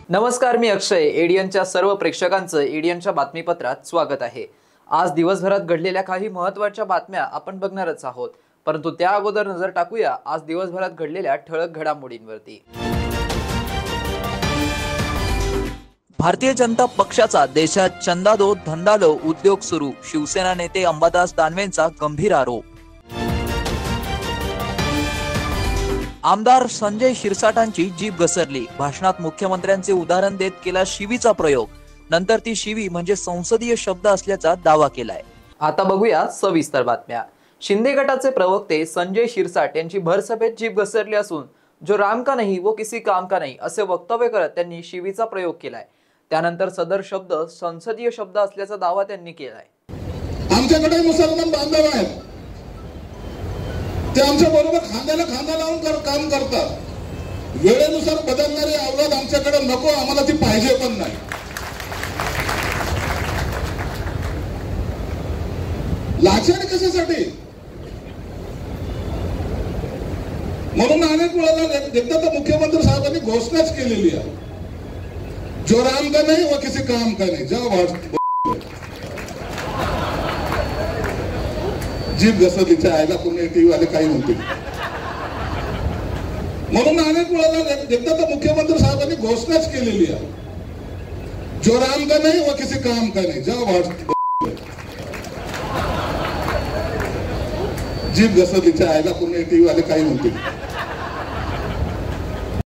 नमस्कार, मी अक्षय. एडियनच्या सर्व प्रेक्षकांचं एडियनच्या बातमीपत्रात स्वागत आहे. आज दिवसभरात घडलेल्या काही महत्त्वाच्या बातम्या आपण बघणारच आहोत, परंतु त्या अगोदर नजर टाकूया आज दिवसभरात घडलेल्या ठळक घडामोडींवरती. भारतीय जनता पक्षाचा देशात चंदादो धंदादो उद्योग सुरू, शिवसेना नेते अंबादास दानवेंचा गंभीर आरोप. आमदार संजय शिरसाटांची जीभ घसरली, भाषणात मुख्यमंत्र्यांचे उदाहरण देत केला शिवीचा प्रयोग, नंतर ती शिवी म्हणजे संसदीय शब्द असल्याचा दावा केलाय. आता बघूया सविस्तर बातम्या. शिंदे गटाचे प्रवक्ते संजय शिरसाट यांची भरसभेत जीभ घसरली असून जो राम का नहीं वो किसी काम का नहीं असे वक्तव्य करत त्यांनी शिवीचा प्रयोग केलाय. त्यानंतर सदर शब्द संसदीय शब्द असल्याचा दावा त्यांनी केलाय. आमच्याकडे मुसलमान बांधव आहेत, ते आमच्या बरोबर खांद्याला खांदा लावून काम करतात. वेळेनुसार बदलणारी अवलाद आमच्याकडे नको, आम्हाला ती पाहिजे पण नाही. लाचार कशासाठी? म्हणून अनेक वेळेला एकदा तर मुख्यमंत्री साहेबांनी घोषणाच केलेली आहे, जो राम का नाही वो किसी काम का नहीं. जेव्हा जीभ घसरलीच्या आयला पुणे टीव्ही वाले काही म्हणतील. म्हणून अनेक वेळेला एकदा तर मुख्यमंत्री साहेबांनी घोषणाच केलेली आहे, जो राम का नहीं वो किसी काम का नहीं. जेव्हा जीभ घसरलीच्या आयला पुणे टीव्ही वाले काही म्हणतील.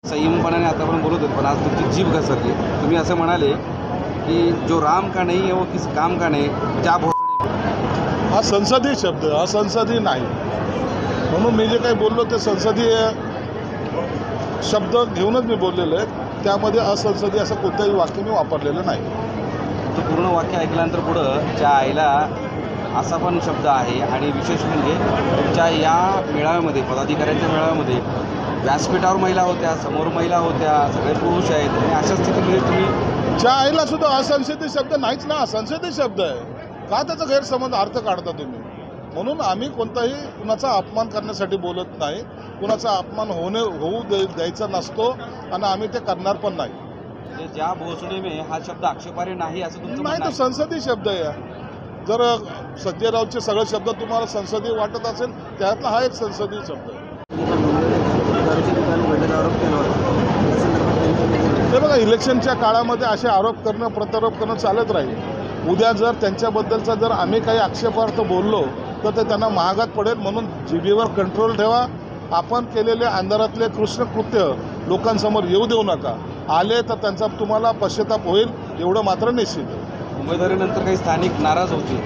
संयमपणाने आतापर्यंत बोलत होते, पण आज तुमची जीभ घसरली. तुम्ही असं म्हणाले की जो राम का नहीं है वो किसी काम का नहीं. त्या हा संसदीय शब्द, हा संसदीय नाही. म्हणून मी जे काही बोललो ते संसदीय शब्द घेऊनच मी बोललेलो आहे. त्यामध्ये असंसदीय असं कोणतंही वाक्य मी वापरलेलं नाही. तो पूर्ण वाक्य ऐकल्यानंतर पुढं ज्या आईला असा पण शब्द आहे. आणि विशेष म्हणजे तुमच्या या मेळाव्यामध्ये, पदाधिकाऱ्यांच्या मेळाव्यामध्ये व्यासपीठावर महिला होत्या, समोर महिला होत्या, सगळे पुरुष आहेत. आणि अशा स्थितीमध्ये तुम्ही ज्या आईला सुद्धा असंसदीय शब्द नाहीच ना, संसदीय शब्द आहे. का त्याचा गैरसमज अर्थ काढता तुम्ही? म्हणून आम्ही कोणताही कुणाचा अपमान करण्यासाठी बोलत नाही, कुणाचा अपमान होऊ द्यायचा नसतो आणि आम्ही ते करणार पण नाही. ज्या भोसडी में हा शब्द आक्षेपार्ह नाही असं तुमचं नाही, तो संसदीय शब्द आहे. जर संजय राऊतचे सगळे शब्द तुम्हाला संसदीय वाटत असेल, त्यातला हा एक संसदीय शब्द आहे. ते बघा, इलेक्शनच्या काळामध्ये असे आरोप करणं, प्रत्यारोप करणं चालत राहील. उद्या जर त्यांच्याबद्दलचा जर आम्ही काही आक्षेपार्थ बोललो तर ते त्यांना महागात पडेल. म्हणून जिभेवर कंट्रोल ठेवा. आपण केलेले अंधारातले कृष्ण कृत्य लोकांसमोर येऊ देऊ नका. आले तर त्यांचा तुम्हाला पश्चाताप होईल, एवढं मात्र निश्चित. उमेदवारीनंतर काही स्थानिक नाराज होते,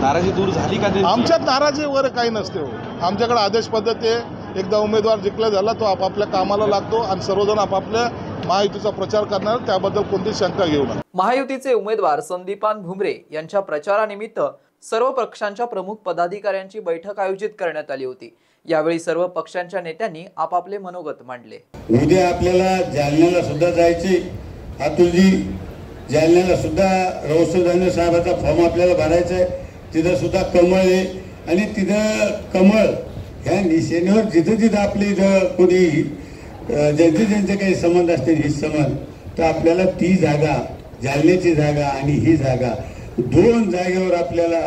नाराजी दूर झाली का? आमच्यात नाराजी वगैरे काही नसते हो. आमच्याकडे आदेश पद्धती आहे. एकदा उमेदवार जिंकला झाला तो आपापल्या कामाला लागतो आणि सर्वजण आपापल्या महायुतीचा प्रचार करणार, त्याबद्दल कोणती शंका घेऊ नका. महायुतीचे उमेदवार संदीपान भुमरे यांच्या प्रचारानिमित्त सर्व पक्षांच्या प्रमुख पदाधिकाऱ्यांची बैठक आयोजित करण्यात आली होती. यावेळी सर्व पक्षांच्या नेत्यांनी आपापले मनोगत मांडले. उद्या आपल्याला जालन्याला सुद्धा जायचे. अतुलजी, जालन्याला सुद्धा रौसदाने साहेबाचा फॉर्म आपल्याला भरायचा आहे. तिथं सुद्धा कमळ आहे आणि तिथं कमळ ह्या निशाणीवर जिथं जिथं आपले इथं कोणी ज्यांचे काही संबंध असतील, ही संबंध, तर आपल्याला ती जागा, जालन्याची जागा आणि ही जागा, दोन जागेवर आपल्याला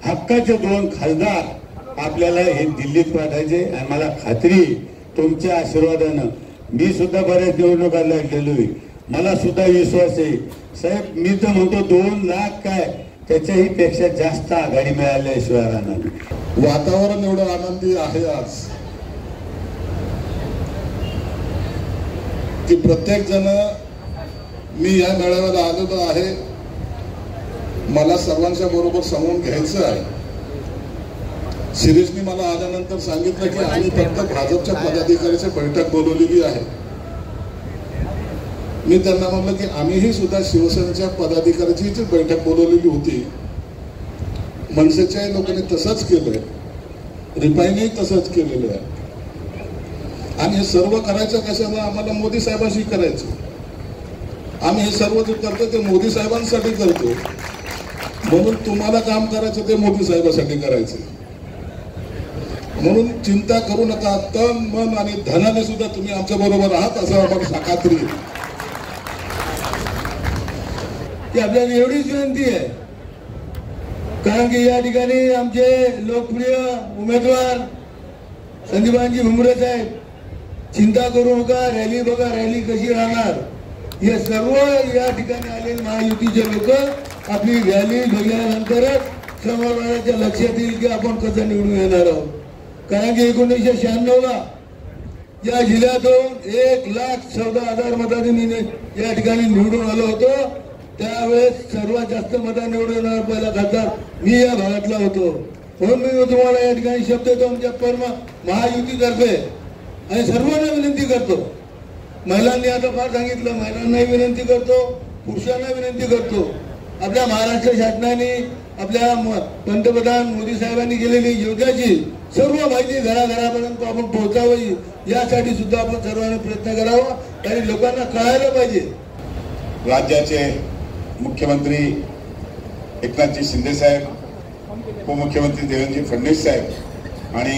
हक्काचे 2 खासदार आपल्याला हे दिल्लीत पाठायचे. आणि मला खात्री तुमच्या आशीर्वादानं, मी सुद्धा बऱ्याच निवडणुका लढलेलो आहे, मला सुद्धा विश्वास आहे साहेब. मी तर म्हणतो 2 लाख काय त्याच्याही पेक्षा जास्त आघाडी मिळाल्याशिवाय राहणार. वातावरण एवढं आनंदी आहे आज की प्रत्येक जण, मी या मेळाव्याला आलेलो आहे, मला सर्वांच्या बरोबर सामावून घ्यायचं आहे. शिरीषनी मला आल्यानंतर सांगितलं की आम्ही फक्त भाजपच्या पदाधिकाऱ्याची बैठक बोलवलेली आहे. मी त्यांना म्हटलं की आम्हीही सुद्धा शिवसेनेच्या पदाधिकाऱ्याची बैठक बोलवलेली होती. मनसेच्या लोकांनी तसंच केलंय, रिपाईने तसंच केलेलं आहे. आणि हे सर्व करायचं कशाला? आम्हाला मोदी साहेबांशी करायचं. आम्ही हे सर्व जे करतो ते मोदी साहेबांसाठी करतो. म्हणून तुम्हाला काम करायचं ते मोदी साहेबांसाठी करायचं. म्हणून चिंता करू नका. तन मन आणि धनाने सुद्धा तुम्ही आमच्या बरोबर आहात असं आम्हाला खात्री आहे. की आपल्याला एवढीच विनंती आहे, कारण की या ठिकाणी आमचे लोकप्रिय उमेदवार संदीपानजी भुमरे साहेब, चिंता करू नका, रॅली बघा रॅली कशी राहणार. हे सर्व या ठिकाणी आलेले महायुतीचे लोक आपली रॅली बघितल्यानंतरच समाजाच्या लक्षात येईल की आपण कसं निवडून येणार आहोत. कारण की 1996ला या जिल्ह्यातून 1,14,000 मतांनी मी या ठिकाणी निवडून आलो होतो. त्यावेळेस सर्वात जास्त मतं निवडून येणारा पहिला खासदार मी या भागातला होतो. म्हणून मी तुम्हाला या ठिकाणी शब्द देतो आमच्या परम महायुतीतर्फे आणि सर्वांना विनंती करतो. महिलांनी आता फार सांगितलं, महिलांनाही विनंती करतो, पुरुषांना विनंती करतो. आपल्या महाराष्ट्र शासनाने आपल्या पंतप्रधान मोदी साहेबांनी केलेली योजनेची सर्व माहिती घराघरापर्यंत आपण पोहोचावी यासाठी सुद्धा आपण सर्वांनी प्रयत्न करावा आणि लोकांना कळायला पाहिजे. राज्याचे मुख्यमंत्री एकनाथजी शिंदे साहेब, उपमुख्यमंत्री देवेंद्रजी फडणवीस साहेब आणि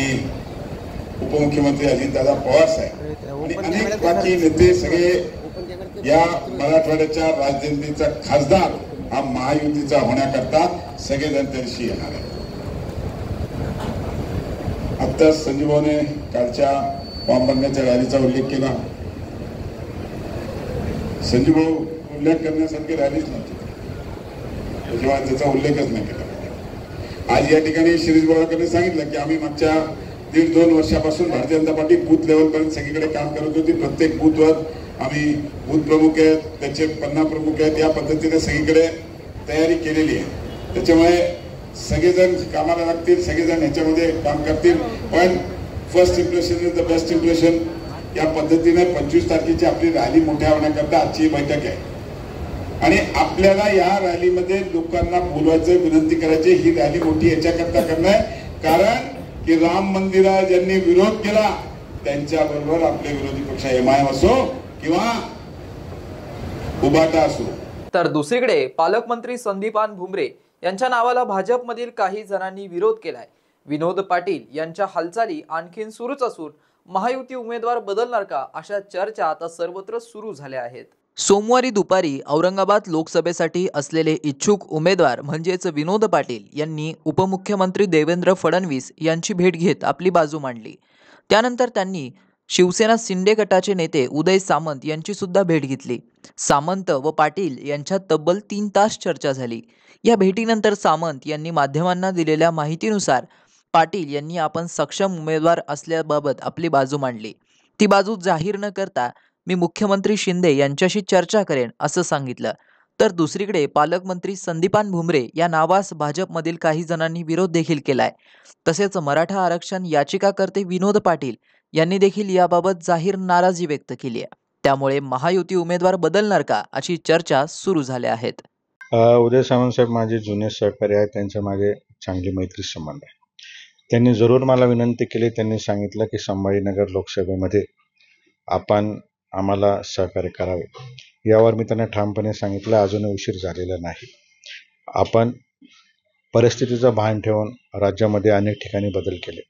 उपमुख्यमंत्री अजितदादा पवार साहेब आणि अनेक बाकी नेते सगळे या मराठवाड्याच्या राजधानीचा खासदार हा महायुतीचा होण्याकरता सगळेजण त्यादिवशी येणार आहे. आता संजीवने कालच्या फॉर्म भरण्याच्या रॅलीचा उल्लेख केला. संजीव उल्लेख करण्यासारखी रॅलीच नव्हती, त्याच्यामुळे त्याचा उल्लेखच नाही केला. आज या ठिकाणी शिरीष बोराकरने सांगितलं की आम्ही मागच्या 1.5-2 वर्षापासून भारतीय जनता पार्टी बूथ लेवलपर्यंत सगळीकडे काम करत होती. प्रत्येक बूथवर आम्ही बूथ प्रमुख आहेत, त्याचे पन्ना प्रमुख आहेत, या पद्धतीने सगळीकडे तयारी केलेली आहे. त्याच्यामुळे सगळेजण कामाला लागतील, सगळेजण ह्याच्यामध्ये काम करतील. पण first impression is the best impression या पद्धतीने 25 तारखेची आपली रॅली मोठ्या होण्याकरता आजची बैठक आहे आणि आपल्याला या रॅलीमध्ये लोकांना बोलवायचं, विनंती करायची. ही रॅली मोठी याच्याकरता करणं आहे कारण की राम मंदिराला ज्यांनी विरोध केला त्यांच्याबरोबर आपले विरोधी पक्ष MIM असो किंवा उभाटा असो. तर दुसरीकडे पालकमंत्री संदीपान भुमरे यांच्या नावाला भाजपमधील काही जणांनी विरोध केलाय. विनोद पाटील यांच्या हालचाली आणखीन सुरूच असून महायुती उमेदवार बदलणार का अशा चर्चा आता सर्वत्र सुरू झाल्या आहेत. सोमवारी दुपारी औरंगाबाद लोकसभेसाठी असलेले इच्छुक उमेदवार म्हणजेच विनोद पाटील यांनी उपमुख्यमंत्री देवेंद्र फडणवीस यांची भेट घेत आपली बाजू मांडली. त्यानंतर त्यांनी शिवसेना शिंदे गटाचे नेते उदय सामंत यांची सुद्धा भेट घेतली. सामंत व पाटील यांच्यात तब्बल 3 तास चर्चा झाली. या भेटीनंतर सामंत यांनी माध्यमांना दिलेल्या माहितीनुसार पाटील यांनी आपण सक्षम उमेदवार असल्याबाबत आपली बाजू मांडली. ती बाजू जाहीर न करता मी मुख्यमंत्री शिंदे यांच्याशी चर्चा करेन असं सांगितलं. तर दुसरीकडे पालकमंत्री संदीपान भुमरे या नावास भाजपमधील काही जणांनी विरोध देखील केलाय. तसेच मराठा आरक्षण याचिकाकर्ते विनोद पाटील यांनी देखील याबाबत जाहीर नाराजी व्यक्त केली आहे. त्यामुळे महायुती उमेदवार बदलणार का अशी चर्चा सुरू झाल्या आहेत. उदय सामंत साहेब माझे जुने सहकारी आहेत, त्यांचे माझे चांगली मैत्री संबंध आहे. त्यांनी जरूर मला विनंती केली. त्यांनी सांगितलं की संभाजीनगर लोकसभेमध्ये आपण आम्हाला सहकार्य करावे. यावर मी त्यांना ठामपणे सांगितलं अजूनही उशीर झालेला नाही. आपण परिस्थितीचं भान ठेवून राज्यामध्ये अनेक ठिकाणी बदल केले.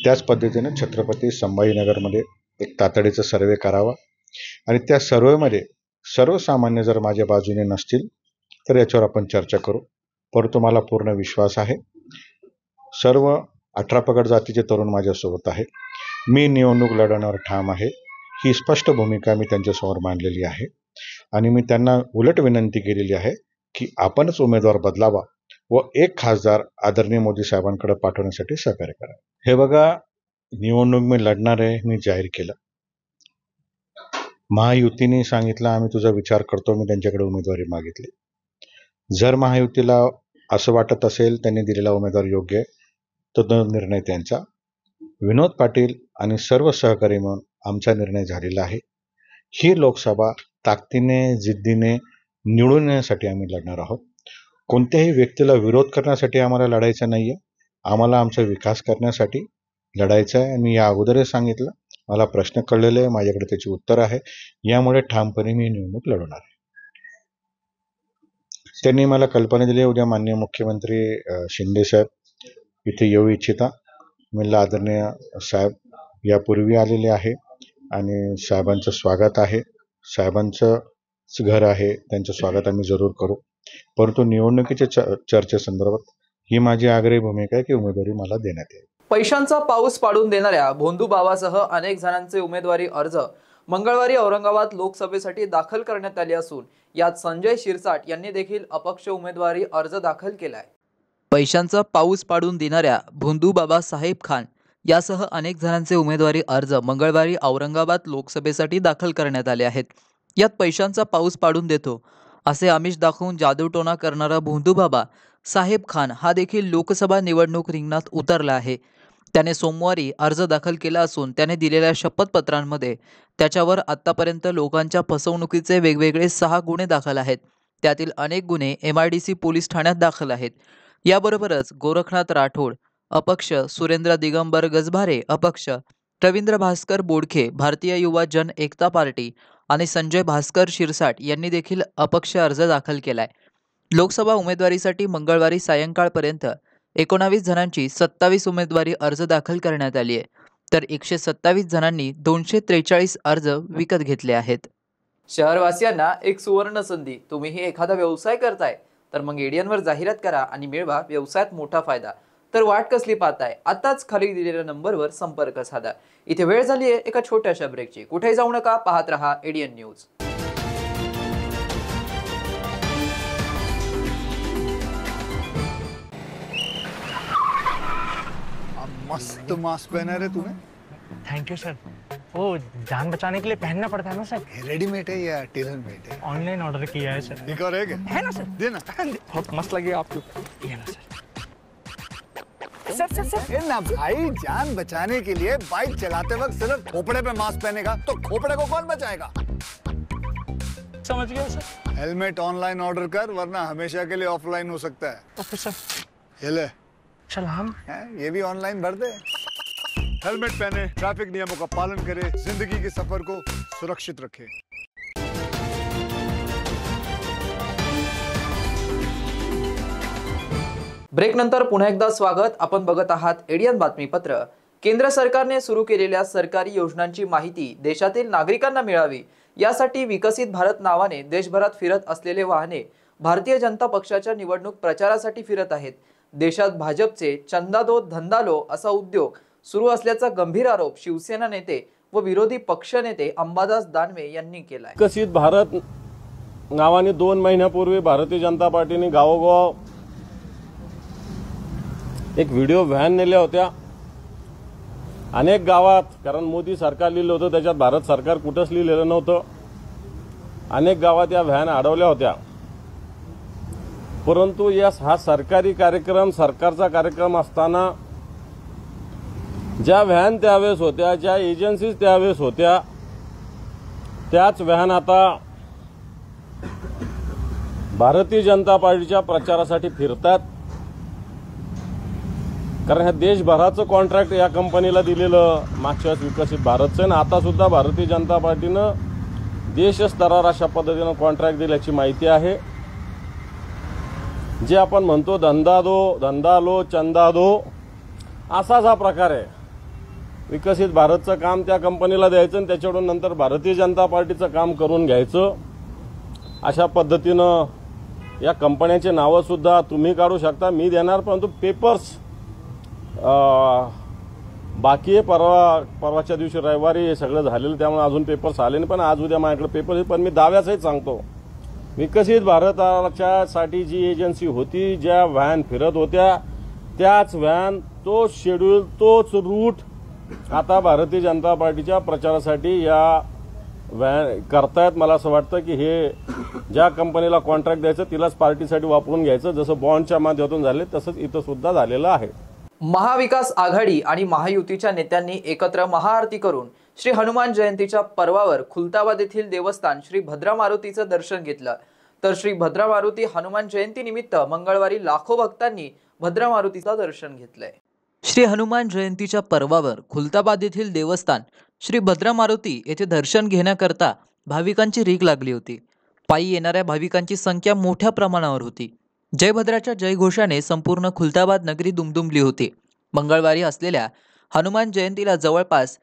त्याच पद्धतीने छत्रपती संभाजीनगरमध्ये एक तातडीचा सर्वे करावा आणि त्या सर्वेमध्ये सर्वसामान्य जर माझ्या बाजूने नसतील तर याच्यावर आपण चर्चा करू. परंतु मला पूर्ण विश्वास आहे सर्व 18 पगड जातीचे तरुण माझ्यासोबत आहेत. मी निवडणूक लढवण्यावर ठाम आहे. ही स्पष्ट भूमिका मी त्यांच्यासमोर मांडलेली आहे आणि मी त्यांना उलट विनंती केलेली आहे की आपणच उमेदवार बदलावा व एक खासदार आदरणीय मोदी साहेबांकडे पाठवण्यासाठी सहकार्य करा. हे बघा, निवडणूक मी लढणार आहे, मी जाहीर केलं. महायुतीने सांगितलं आम्ही तुझा विचार करतो, मी त्यांच्याकडे उमेदवारी मागितली. जर महायुतीला असं वाटत असेल त्यांनी दिलेला उमेदवार योग्य आहे तर तो निर्णय त्यांचा. विनोद पाटील आणि सर्व सहकारी म्हणून आमचा निर्णय झालेला आहे. ही लोकसभा ताकदीने जिद्दीने निवडून येण्यासाठी आम्ही लढणार आहोत. कोणत्याही व्यक्तीला विरोध करण्यासाठी आम्हाला लढायचं नाही आहे. आम्हाला आमचा विकास करण्यासाठी लढायचं आहे. मी या अगोदरही सांगितलं मला प्रश्न कळलेले आहे, माझ्याकडे त्याची उत्तर आहे. यामुळे ठामपणे मी निवडणूक लढवणार आहे. त्यांनी मला कल्पना दिली उद्या माननीय मुख्यमंत्री शिंदे साहेब इथे येऊ इच्छिता. म्हणलं आदरणीय साहेब यापूर्वी आलेले आहे आणि साहेबांचं स्वागत आहे. साहेबांचं घर आहे, त्यांचं स्वागत आम्ही जरूर करू. परंतु निवडणुकीच्या चर्चेसंदर्भात ही माझी आग्रही भूमिका आहे की उमेदवारी मला देण्यात येईल. पैशांचा पाऊस पाडून देणाऱ्या भोंदू बाबासह अनेक जणांचे उमेदवारी अर्ज मंगळवारी औरंगाबाद लोकसभेसाठी दाखल करण्यात आले असून यात संजय शिरसाट यांनी देखील अपक्ष उमेदवारी अर्ज दाखल केलाय. पैशांचा पाऊस पाडून देणाऱ्या भोंदू बाबा साहेब खान यासह अनेक जणांचे उमेदवारी अर्ज मंगळवारी औरंगाबाद लोकसभेसाठी दाखल करण्यात आले आहेत. यात पैशांचा पाऊस पाडून देतो असे आमिष दाखवून जादूटोणा करणारा भोंदू बाबा साहेब खान हा देखील लोकसभा निवडणूक रिंगणात उतरला आहे. त्याने सोमवारी अर्ज दाखल केला असून त्याने दिलेल्या शपथपत्रांमध्ये त्याच्यावर आत्तापर्यंत लोकांच्या फसवणुकीचे वेगवेगळे 6 गुन्हे दाखल आहेत. त्यातील अनेक गुन्हे MIDC पोलीस ठाण्यात दाखल आहेत. याबरोबरच गोरखनाथ राठोड अपक्ष, सुरेंद्र दिगंबर गजभारे अपक्ष, रवींद्र भास्कर बोडखे भारतीय युवा जन एकता पार्टी आणि संजय भास्कर शिरसाट यांनी देखील अपक्ष अर्ज दाखल केलाय. लोकसभा उमेदवारीसाठी मंगळवारी सायंकाळपर्यंत 19 जणांची 27 उमेदवारी अर्ज दाखल करण्यात आली आहे, तर 127 जणांनी 243 अर्ज विकत घेतले आहेत. शहरवासियांना एक सुवर्ण संधी. तुम्हीही एखादा व्यवसाय करताय तर मग एडियनवर जाहिरात करा आणि मिळवा व्यवसायात मोठा फायदा. तर वाट कसली पाहताय? आताच खाली दिलेल्या नंबरवर संपर्क साधा. इथे वेळ झाली आहे एका छोट्याशा ब्रेकची. कुठेही जाऊ नका, पाहत रहा एडियन न्यूज. मस्त मास्क पहना रे तूने. Thank you sir. वो जान बचाने के लिए पहनना पड़ता है ना सर. रेडीमेड है या टेलर मेड है? ऑनलाइन ऑर्डर किया है सर. एक और है ना सर. देना. बहुत मस्त लगे आपको. ये ना सर. सर ना भाई, जान बचाने के लिए बाइक चलाते वक्त सिर्फ खोपड़े पे मास्क पहनेगा तो खोपड़े को कौन बचाएगा? समझ गया सर. हेलमेट ऑनलाइन ऑर्डर कर, वरना हमेशा के लिए ऑफलाइन हो सकता है. Okay sir. ये ले. चल हम ये भी ऑनलाइन भर दे. हेलमेट पहने, ट्रैफिक नियमों का पालन करे, जिंदगी के सफर को सुरक्षित रखे. ब्रेक नंतर पुन्हा एकदा स्वागत. आपण बघत आहात एडियन बातमीपत्र. केंद्र सरकारने सुरू केलेल्या सरकारी योजनांची माहिती देशातील नागरिकांना मिळावी यासाठी विकसित भारत नावाने देशभरात फिरत असलेले वाहने भारतीय जनता पक्षाच्या निवडणूक प्रचारासाठी फिरत आहेत. देशात भाजपचे चंदा दो धंदा लो असा उद्योग सुरू असल्याचा गंभीर आरोप शिवसेना नेते व विरोधी पक्षनेते अंबादास दानवे यांनी केलाय. विकसित भारत नावाने 2 महिन्यापूर्वी भारतीय जनता पार्टीने गावोगाव एक व्हिडिओ व्हॅन नेल्या होत्या अनेक गावात. कारण मोदी सरकार लिहिलं होतं, त्याच्यात भारत सरकार कुठंच लिहिलेलं नव्हतं. अनेक गावात या व्हॅन अडवल्या होत्या. परंतु हा सरकारी कार्यक्रम, सरकारचा कार्यक्रम असताना ज्या व्हॅन त्यावेळेस होत्या, ज्या एजन्सीज त्यावेळेस होत्या, त्याच व्हॅन आता भारतीय जनता पार्टीच्या प्रचारासाठी फिरतात. कारण ह्या देशभराचं कॉन्ट्रॅक्ट या कंपनीला दिलेलं मागच्या वेळेस विकसित भारतचं, आता सुद्धा भारतीय जनता पार्टीनं देशस्तरावर अशा पद्धतीनं कॉन्ट्रॅक्ट दिल्याची माहिती आहे. जे आपण म्हणतो धंदा दो, धंदा लो, चंदा दो, असाच हा प्रकार आहे. विकसित भारतचं काम त्या कंपनीला द्यायचं आणि त्याच्याकडून नंतर भारतीय जनता पार्टीचं काम करून घ्यायचं. अशा पद्धतीनं या कंपन्यांची नावं सुद्धा तुम्ही काढू शकता, मी देणार. परंतु पेपर्स बाकी आहे. परवाच्या दिवशी रविवारी हे सगळं झालेलं, त्यामुळे अजून पेपर्स आले नाही. पण आज उद्या माझ्याकडे पेपर. पण मी दाव्यासहित सांगतो, विकसित भारताच्यासाठी जी एजन्सी होती, ज्या व्हॅन फिरत होत्या, त्याच व्हॅन, तोच शेड्यूल, तोच रूट आता भारतीय जनता पार्टीच्या प्रचारासाठी या व्हॅन करतायत. मला असं वाटतं की हे ज्या कंपनीला कॉन्ट्रॅक्ट द्यायचं तिलाच पार्टीसाठी वापरून घ्यायचं. जसं बॉन्डच्या माध्यमातून झाले तसंच इथं सुद्धा झालेलं आहे. महाविकास आघाडी आणि महायुतीच्या नेत्यांनी एकत्र महाआरती करून श्री हनुमान जयंतीच्या पर्वावर खुलताबाद येथील देवस्थान श्री भद्रा मारुतीचं दर्शन घेतलं. तर श्री भद्रा मारुती हनुमान जयंती निमित्त मंगळवारी लाखो भक्तांनी भद्रा मारुतीचं दर्शन घेतलंय. श्री हनुमान जयंतीच्या पर्वावर खुलताबाद येथील देवस्थान श्री भद्रा मारुती येथे दर्शन घेण्याकरता भाविकांची रीघ लागली होती. पायी येणाऱ्या भाविकांची संख्या मोठ्या प्रमाणावर होती. जयभद्राच्या जयघोषाने संपूर्ण खुलताबाद नगरी दुमदुमली होती. मंगळवारी असलेल्या हनुमान जयंतीला जवळपास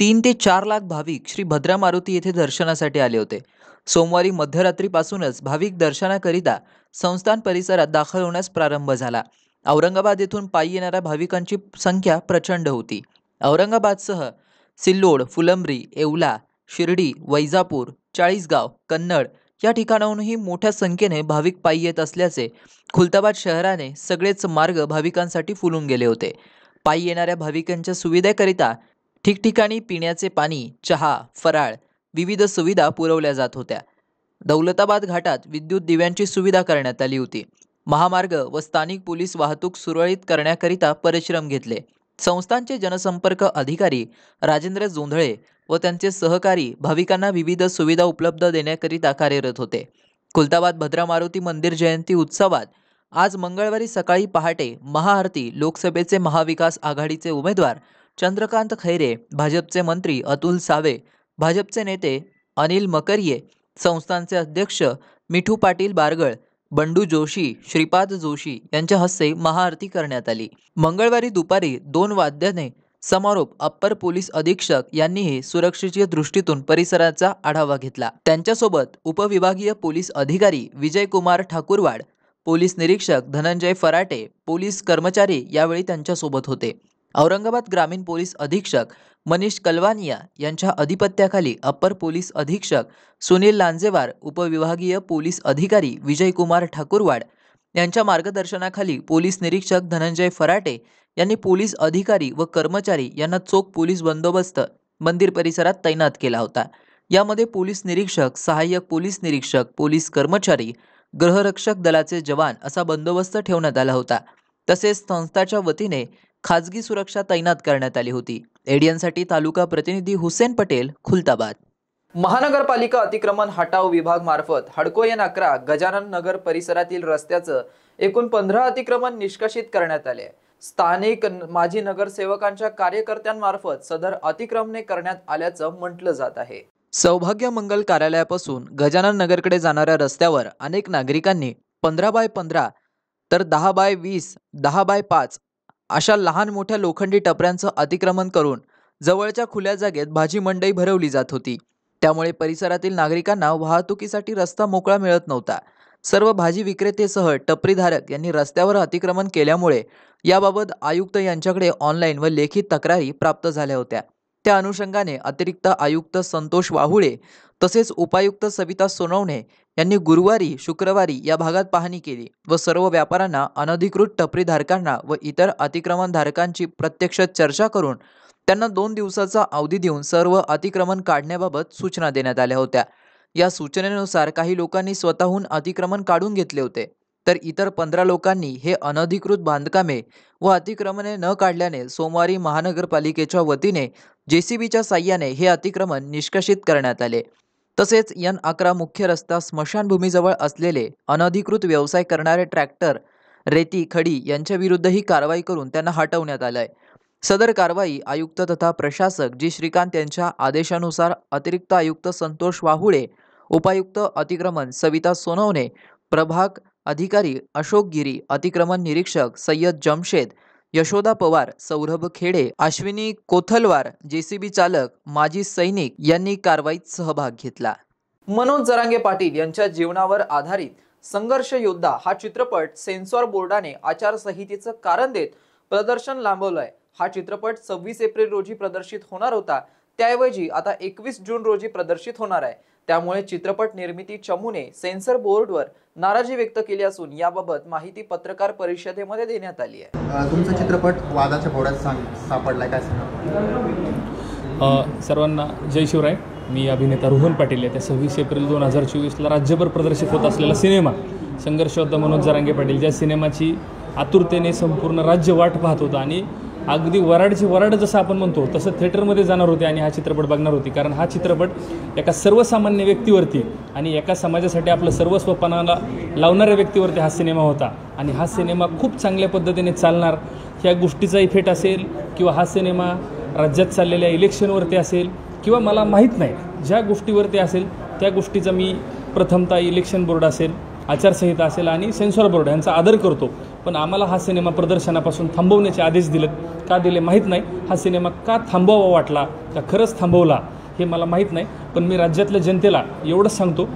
3 ते 4 लाख भाविक श्री भद्रा मारुती येथे दर्शनासाठी आले होते. सोमवारी मध्यरात्रीपासूनच भाविक दर्शनाकरिता संस्थान परिसरात दाखल होण्यास प्रारंभ झाला. औरंगाबाद येथून पायी येणाऱ्या भाविकांची संख्या प्रचंड होती. औरंगाबादसह सिल्लोड, फुलंब्री, येवला, शिर्डी, वैजापूर, चाळीसगाव, कन्नड या ठिकाणाहूनही मोठ्या संख्येने भाविक पायी येत असल्याचे खुलताबाद शहराने सगळेच मार्ग भाविकांसाठी फुलून गेले होते. पायी येणाऱ्या भाविकांच्या सुविधेकरिता ठिकठिकाणी पिण्याचे पाणी, चहा, फराळ, विविध सुविधा पुरवल्या जात होत्या. दौलताबाद घाटात विद्युत दिव्यांची सुविधा करण्यात आली होती. महामार्ग व स्थानिक पोलीस वाहतूक सुरळीत करण्याकरिता परिश्रम घेतले. संस्थानचे जनसंपर्क अधिकारी राजेंद्र जोंधळे व त्यांचे सहकारी भाविकांना विविध सुविधा उपलब्ध देण्याकरिता कार्यरत होते. खुलताबाद भद्रा मारुती मंदिर जयंती उत्सवात आज मंगळवारी सकाळी पहाटे महाआरती लोकसभेचे महाविकास आघाडीचे उमेदवार चंद्रकांत खैरे, भाजपचे मंत्री अतुल सावे, भाजपचे नेते अनिल मकरिये, संस्थानचे अध्यक्ष मिठू पाटील बारगळ, बंडू जोशी, श्रीपाद जोशी यांच्या हस्ते महाआरती करण्यात आली. मंगळवारी दुपारी 2 वाजताने समारोप अप्पर पोलीस अधीक्षक यांनीही सुरक्षेच्या दृष्टीतून परिसराचा आढावा घेतला. त्यांच्यासोबत उपविभागीय पोलीस अधिकारी विजयकुमार ठाकूरवाड, पोलीस निरीक्षक धनंजय फराटे, पोलीस कर्मचारी यावेळी त्यांच्यासोबत होते. औरंगाबाद ग्रामीण पोलीस अधीक्षक मनीष कलवानिया यांच्या अधिपत्याखाली अप्पर पोलीस अधीक्षक सुनील लांजेवार, उपविभागीय पोलीस अधिकारी विजयकुमार ठाकूरवाड यांच्या मार्गदर्शनाखाली पोलीस निरीक्षक धनंजय फराटे यांनी पोलीस अधिकारी व कर्मचारी यांना चोख पोलीस बंदोबस्त मंदिर परिसरात तैनात केला होता. यामध्ये पोलीस निरीक्षक, सहाय्यक पोलीस निरीक्षक, पोलीस कर्मचारी, गृहरक्षक दलाचे जवान असा बंदोबस्त ठेवण्यात आला होता. तसेच संस्थाच्या वतीने खाजगी सुरक्षा तैनात करण्यात आली होती. एडियनसाठी तालुका प्रतिनिधी हुसेन पटेल, खुलताबाद. महानगरपालिका अतिक्रमण हटाव विभाग मार्फत हडकोय नाकरा गजानन नगर परिसरातील रस्त्याचं एकूण 15 अतिक्रमण निष्कासित करण्यात आले. स्थानिक माजी नगरसेवकांच्या कार्यकर्त्यांमार्फत सदर अतिक्रमणे करण्यात आल्याचं म्हटलं जात आहे. सौभाग्य मंगल कार्यालयापासून गजानन नगरकडे जाणाऱ्या रस्त्यावर अनेक नागरिकांनी 15x15 तर 10x20, 10x5 अशा लहान मोठ्या लोखंडी टपऱ्यांचं अतिक्रमण करून जवळच्या खुल्या जागेत भाजी मंडई भरवली जात होती. त्यामुळे परिसरातील नागरिकांना वाहतुकीसाठी रस्ता मोकळा मिळत नव्हता. सर्व भाजी विक्रेतेसह टपरीधारक यांनी रस्त्यावर अतिक्रमण केल्यामुळे याबाबत आयुक्त यांच्याकडे ऑनलाईन व लेखी तक्रारी प्राप्त झाल्या होत्या. त्या अनुषंगाने अतिरिक्त आयुक्त संतोष वाहुळे तसेच उपायुक्त सविता सोनवणे यांनी गुरुवारी, शुक्रवारी या भागात पाहणी केली व सर्व व्यापाऱ्यांना, अनधिकृत टपरीधारकांना व इतर अतिक्रमणधारकांची प्रत्यक्ष चर्चा करून त्यांना 2 दिवसाचा अवधी देऊन सर्व अतिक्रमण काढण्याबाबत सूचना देण्यात आल्या होत्या. या सूचनेनुसार काही लोकांनी स्वतःहून अतिक्रमण काढून घेतले होते, तर इतर 15 लोकांनी हे अनधिकृत बांधकामे व अतिक्रमणे न काढल्याने सोमवारी महानगरपालिकेच्या वतीने JCBच्या साह्याने हे अतिक्रमण निष्कासित करण्यात आले. तसेच N11 मुख्य रस्ता स्मशानभूमीजवळ असलेले अनधिकृत व्यवसाय करणारे ट्रॅक्टर, रेती, खडी यांच्या विरुद्धही कारवाई करून त्यांना हटवण्यात आलंय. सदर कारवाई आयुक्त तथा प्रशासक जी श्रीकांत यांच्या आदेशानुसार अतिरिक्त आयुक्त संतोष वाहुळे, उपायुक्त अतिक्रमण सविता सोनवणे, प्रभाग अधिकारी अशोक गिरी, अतिक्रमण निरीक्षक सय्यद जमशेद, यशोदा पवार, सौरभ खेडे, अश्विनी कोथलवार, JCB चालक, माजी सैनिक यांनी कारवाईत सहभाग घेतला. मनोज जरांगे पाटील यांच्या जीवनावर आधारित संघर्ष योद्धा हा चित्रपट सेन्सॉर बोर्डाने आचारसंहितेचं कारण देत प्रदर्शन लांबवलंय. हा चित्रपट 26 एप्रिल रोजी प्रदर्शित होणार होता, त्याऐवजी आता 21 जून रोजी प्रदर्शित होणार आहे. त्यामुळे चित्रपट निर्मिती चमूने सेन्सर बोर्डवर नाराजी व्यक्त केली असून याबाबत माहिती पत्रकार परिषदेमध्ये देण्यात आली आहे. तुमचा चित्रपट वादाच्या भोवऱ्यात सापडलाय, काय सांगा? सर्वांना जय शिवराय. मी अभिनेता रोहन पाटील आहे. त्या 26 एप्रिल 2024ला राज्यभर प्रदर्शित होत असलेला सिनेमा संघर्ष योद्धा मनोज जरांगे पाटील, ज्या सिनेमाची आतुरतेने संपूर्ण राज्य वाट पाहत होतं आणि अगदी वराडची वराड जसं आपण म्हणतो तसं थिएटरमध्ये जाणार होते आणि हा चित्रपट बघणार होती. कारण हा चित्रपट एका सर्वसामान्य व्यक्तीवरती आणि एका समाजासाठी आपलं सर्वस्व पणाला लावणाऱ्या व्यक्तीवरती हा सिनेमा होता. आणि हा सिनेमा खूप चांगल्या पद्धतीने चालणार ह्या गोष्टीचा इफेक्ट असेल किंवा हा सिनेमा राज्यात चाललेल्या इलेक्शनवरती असेल किंवा मला माहीत नाही ज्या गोष्टीवरती असेल त्या गोष्टीचा मी प्रथमतः इलेक्शन बोर्ड असेल, आचारसंहिता असेल आणि सेन्सॉर बोर्ड यांचा आदर करतो. पण आम्हाला हा सिनेमा प्रदर्शनापासून थांबवण्याचे आदेश दिलेत। का दिले माहीत नाही, हा सिनेमा का थांबवावा वाटला का खरंच थांबवला हे मला माहीत नाही, पण मी राज्यातल्या जनतेला एवढंच सांगतो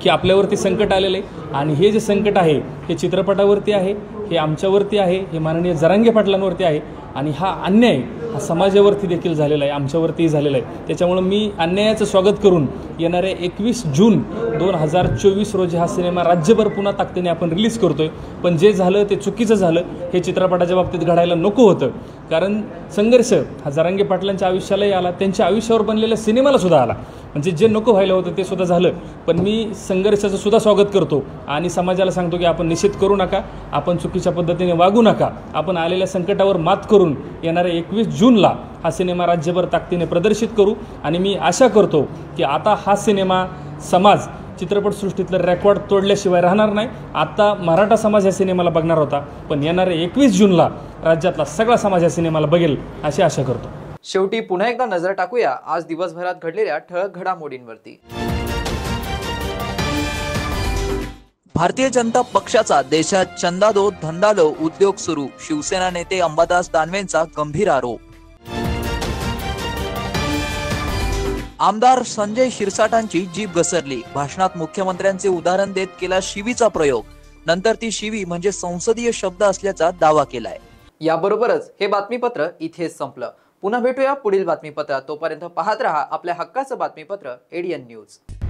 की आपल्यावरती संकट आलेलं आहे आणि हे जे संकट आहे हे चित्रपटावरती आहे, हे आमच्यावरती आहे, हे माननीय जरांगे पाटलांवरती आहे आणि हा अन्याय हा समाजावरती देखील झालेला आहे, आमच्यावरतीही झालेला आहे। त्याच्यामुळं मी अन्यायाचं स्वागत करून येणाऱ्या 21 जून 2024 रोजी हा सिनेमा राज्यभर पुन्हा ताकदीने आपण रिलीज करतोय। पण जे झालं ते चुकीचं झालं, हे चित्रपटाच्या बाबतीत घडायला नको होतं, कारण संघर्ष हा जरांगे पाटलांच्या आयुष्यालाही आला, त्यांच्या आयुष्यावर बनलेल्या सिनेमाला सुद्धा आला, म्हणजे जे नको व्हायला होतं ते सुद्धा झालं। पण मी संघर्षाचं सुद्धा स्वागत करतो आणि समाजाला सांगतो की आपण निषेध करू नका, आपण चुकीच्या पद्धतीने वागू नका, आपण आलेल्या संकटावर मात करून येणाऱ्या 21 जूनला हा सिनेमा राज्यभर ताकदीने प्रदर्शित करू। आणि मी आशा करतो की आता हा सिनेमा समाज चित्रपटसृष्टीतलं रेकॉर्ड तोडल्याशिवाय राहणार नाही। आता मराठा समाज या सिनेमाला बघणार होता, पण येणाऱ्या 21 जूनला राज्यातला सगळा समाज या सिनेमाला बघेल अशी आशा करतो। शेवटी पुन्हा एकदा नजर टाकूया आज दिवसभरात घडलेल्या ठळक घडामोडींवरती। भारतीय जनता पक्षाचा देशात चंदा दो धंदा दो उद्योग सुरू, शिवसेना नेते अंबादास दानवेंचा गंभीर आरोप। आमदार संजय शिरसाटांची जीभ घसरली, भाषणात मुख्यमंत्र्यांचे उदाहरण देत केला शिवीचा प्रयोग, नंतर ती शिवी म्हणजे संसदीय शब्द असल्याचा दावा केलाय। याबरोबरच हे बातमीपत्र इथेच संपलं। पुन्हा भेटूया पुढील बातमीपत्रात, तोपर्यंत पाहत रहा आपल्या हक्काचं बातमीपत्र ADN न्यूज।